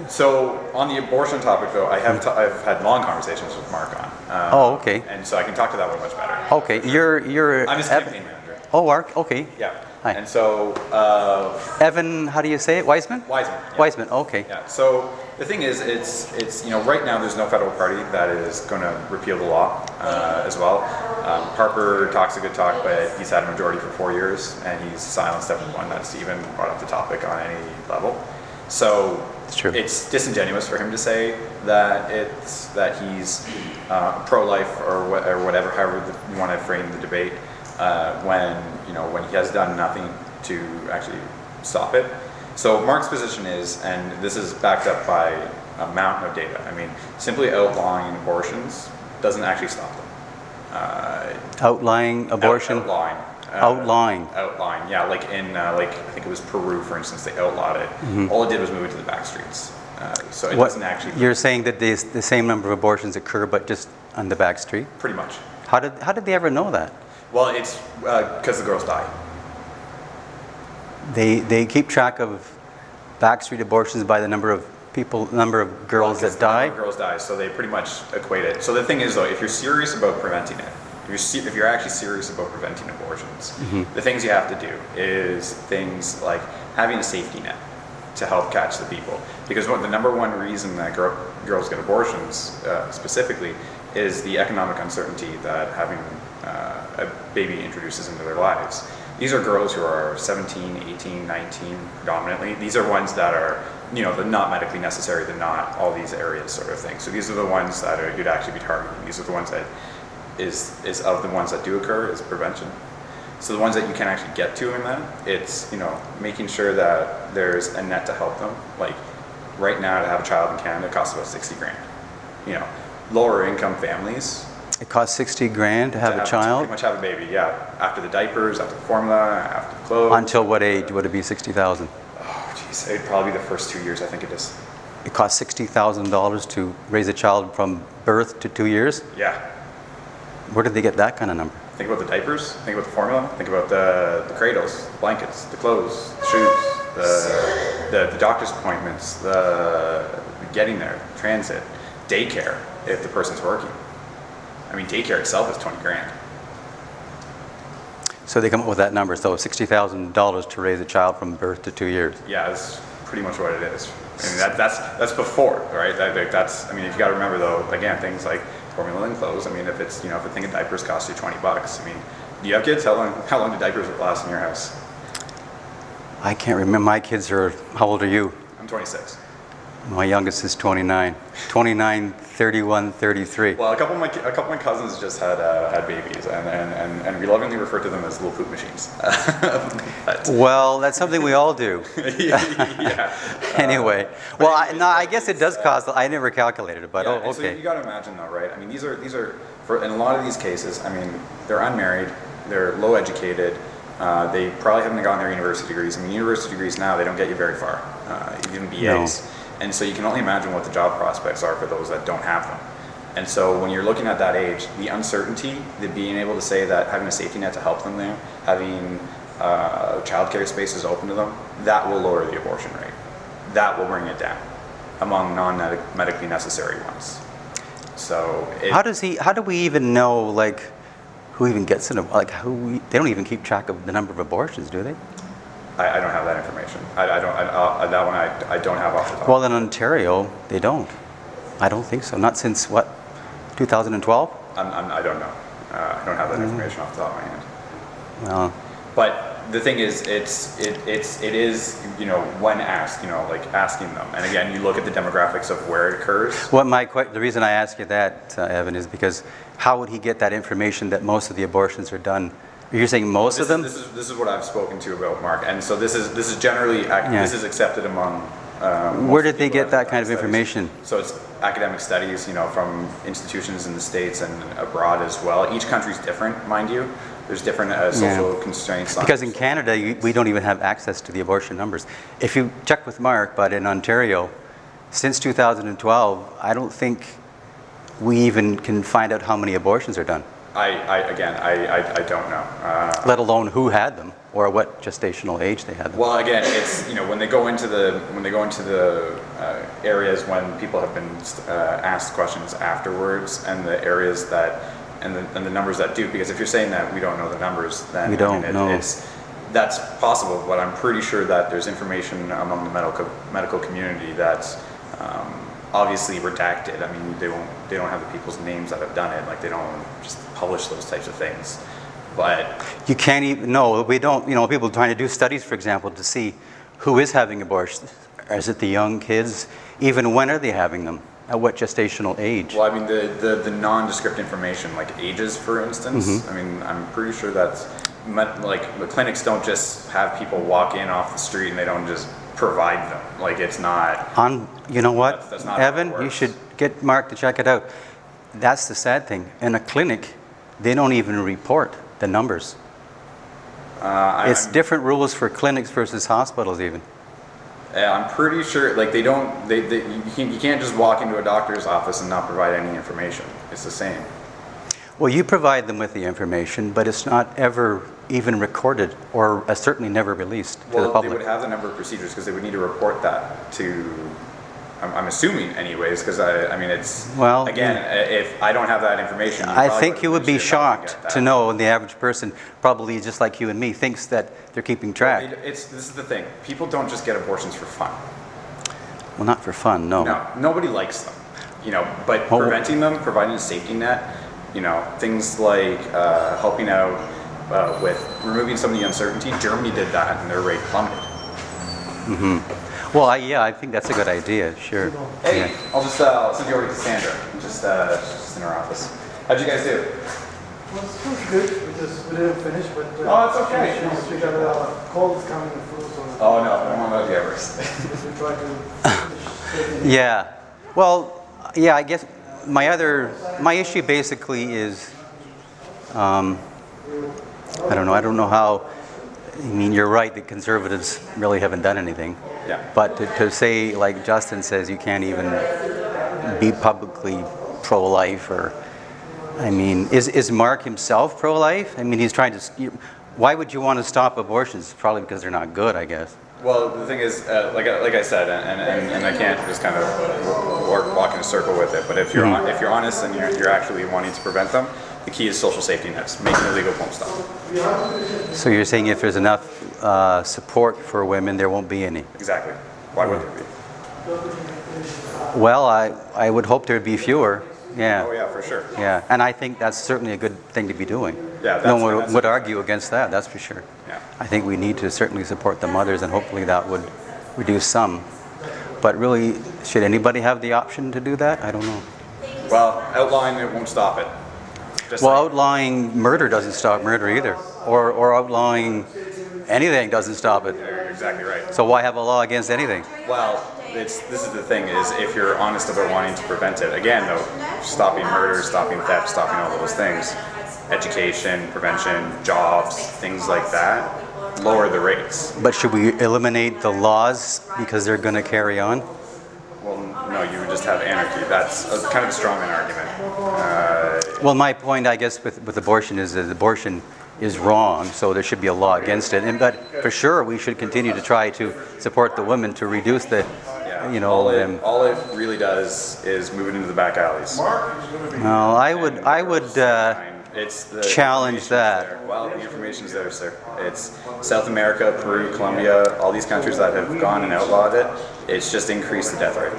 So on the abortion topic, though, I've had long conversations with Mark on. Oh, okay. And so I can talk to that one much better. Okay, you're. I'm his campaign manager. Oh, Mark. Okay. Yeah. Hi. And so. Evan, how do you say it? Wiseman. Wiseman. Yeah. Wiseman. Okay. Yeah. So the thing is, it's right now there's no federal party that is going to repeal the law as well. Harper talks a good talk, but he's had a majority for 4 years, and he's silenced everyone that's even brought up the topic on any level. So it's disingenuous for him to say that he's pro-life or whatever, however you want to frame the debate, when he has done nothing to actually stop it. So Mark's position is, and this is backed up by a mountain of data. I mean, simply outlawing abortions doesn't actually stop them. Outlawing abortion. Outlawing, yeah. Like in, I think it was Peru, for instance, they outlawed it. Mm-hmm. All it did was move it to the back streets. So it doesn't actually. You're saying that the same number of abortions occur, but just on the back street? Pretty much. How did they ever know that? Well, it's because the girls die. They keep track of backstreet abortions by the number of girls that die. Number of girls die, so they pretty much equate it. So the thing is, though, if you're serious about preventing it, if you're actually serious about preventing abortions, mm-hmm. the things you have to do is things like having a safety net to help catch the people. Because the number one reason that girls get abortions specifically is the economic uncertainty that having a baby introduces into their lives. These are girls who are 17, 18, 19 predominantly. These are ones that are, they're not medically necessary, they're not all these areas sort of thing. So these are the ones that you'd actually be targeting. These are the ones that is of the ones that do occur is prevention. So the ones that you can actually get to in that, it's, making sure that there's a net to help them. Like right now to have a child in Canada costs about 60 grand. Lower income families. It costs 60 grand to have a child? To pretty much have a baby, yeah. After the diapers, after the formula, after the clothes. Until what age would it be 60,000? Oh, geez, it'd probably be the first 2 years, I think it is. It costs $60,000 to raise a child from birth to 2 years? Yeah. Where did they get that kind of number? Think about the diapers, think about the formula, think about the cradles, the blankets, the clothes, the shoes, the doctor's appointments, the getting there, transit, daycare if the person's working. I mean, daycare itself is 20 grand. So they come up with that number, so $60,000 to raise a child from birth to 2 years. Yeah, that's pretty much what it is. I mean, that's before, right? That's, I mean, you've got to remember though, again, things like formula and clothes. I mean, if it's, if a thing of diapers costs you $20, I mean, do you have kids? How long do diapers last in your house? I can't remember. My kids are, how old are you? I'm 26. My youngest is 29, 31, 33. Well, a couple of my cousins just had babies, and we lovingly refer to them as little poop machines. Well, that's something we all do. Yeah. Anyway, I guess it does cost. I never calculated it, but okay. So you got to imagine though, right? I mean, these are in a lot of these cases. I mean, they're unmarried, they're low educated. They probably haven't gotten their university degrees. I mean, university degrees now, they don't get you very far, even BAs. No. And so you can only imagine what the job prospects are for those that don't have them. And so when you're looking at that age, the uncertainty, the being able to say that having a safety net to help them there, having childcare spaces open to them, that will lower the abortion rate. That will bring it down among non-medically necessary ones. So how do we even know, like, who even gets in they don't even keep track of the number of abortions, do they? I don't have that information. I don't have off the top. Well, in Ontario, they don't. I don't think so. Not since, what, 2012? I don't know. I don't have that information off the top of my head. Well, but the thing is, it is when asked, like asking them. And again, you look at the demographics of where it occurs. Well, the reason I ask you that, Evan, is because how would he get that information that most of the abortions are done? You're saying most of them? This is what I've spoken to about Mark, and so this is generally this is accepted among. Where did they get that kind of information? So it's academic studies, from institutions in the States and abroad as well. Each country's different, mind you. There's different social constraints. Because in Canada, we don't even have access to the abortion numbers. If you check with Mark, but in Ontario, since 2012, I don't think we even can find out how many abortions are done. I don't know. Let alone who had them or what gestational age they had them. Well, again, it's when they go into the areas when people have been asked questions afterwards, and the areas that and the numbers that do. Because if you're saying that we don't know the numbers, then we don't know. That's possible, but I'm pretty sure that there's information among the medical community that's obviously redacted. I mean, they don't have the people's names that have done it. Like, they don't just publish those types of things. But you can't even, no, we don't, people trying to do studies, for example, to see who is having abortions. Is it the young kids? Even when are they having them? At what gestational age? Well, I mean, the nondescript information, like ages, for instance, Mm-hmm. I mean, I'm pretty sure that's, like, the clinics don't just have people walk in off the street and they don't just provide them. Like, it's not... You know what, that's not how it Evan, you works. should get Mark to check it out. That's the sad thing. In a clinic, they don't even report the numbers. It's different rules for clinics versus hospitals even. Yeah, I'm pretty sure, like, you can't just walk into a doctor's office and not provide any information. It's the same. Well, you provide them with the information, but it's not ever even recorded or certainly never released to the Well, they public. would have the number of procedures because they would need to report that to, I'm assuming anyways, because I mean, it's, Well, again, if I don't have that information. I think you would be mention it, I wouldn't shocked get to that. know the average person, probably just like you and me, thinks that they're keeping track. This is the thing. People don't just get abortions for fun. Well, not for fun, no. No, nobody likes them. But Oh. preventing them, providing a safety net, things like helping out with removing some of the uncertainty. Germany did that, and their rate plummeted. Well, I think that's a good idea, sure. Hey, Yeah. I'll send you over to Cassandra. She's just in her office. How'd you guys do? Well, it's good. We didn't finish, but Oh, it's okay. She got a cold is coming, the flu, so Oh no, I don't want about the Everest. we try to finish. Yeah. Well, yeah, I guess my issue basically is, I don't know how, I mean, you're right, the conservatives really haven't done anything. Yeah. But to say, like Justin says, you can't even be publicly pro-life, or, I mean, is Mark himself pro-life? I mean, he's trying to, why would you want to stop abortions? Probably because they're not good, I guess. Well, the thing is, like I said, and I can't just kind of walk in a circle with it. But if you're honest and you're actually wanting to prevent them, the key is social safety nets. Making it legal won't stop. So you're saying if there's enough support for women, there won't be any? Exactly. Why would there be? Well, I would hope there'd be fewer. Yeah. Oh yeah, for sure. Yeah, and I think that's certainly a good thing to be doing. Yeah, No that's- one that's- would argue against that, that's for sure. Yeah. I think we need to certainly support the mothers, and hopefully that would reduce some. But really, should anybody have the option to do that? I don't know. Well, outlawing it won't stop it. Just Well, like- outlawing murder doesn't stop murder either, or outlawing anything doesn't stop it. You're exactly right. So why have a law against anything? Well, this is the thing, is if you're honest about wanting to prevent it, again though, stopping murder, stopping theft, stopping all those things, education, prevention, jobs, things like that, lower the rates. But should we eliminate the laws because they're going to carry on? Well, no, you would just have anarchy. That's kind of a strongman argument. Well, my point, I guess, with abortion is that abortion is wrong, so there should be a law against it. But for sure, we should continue to try to support the women to reduce the, All it really does is move it into the back alleys. well, I would It's the challenge information's that. there. Well, the information's there, sir. It's South America, Peru, Colombia, all these countries that have gone and outlawed it. It's just increased the death rate.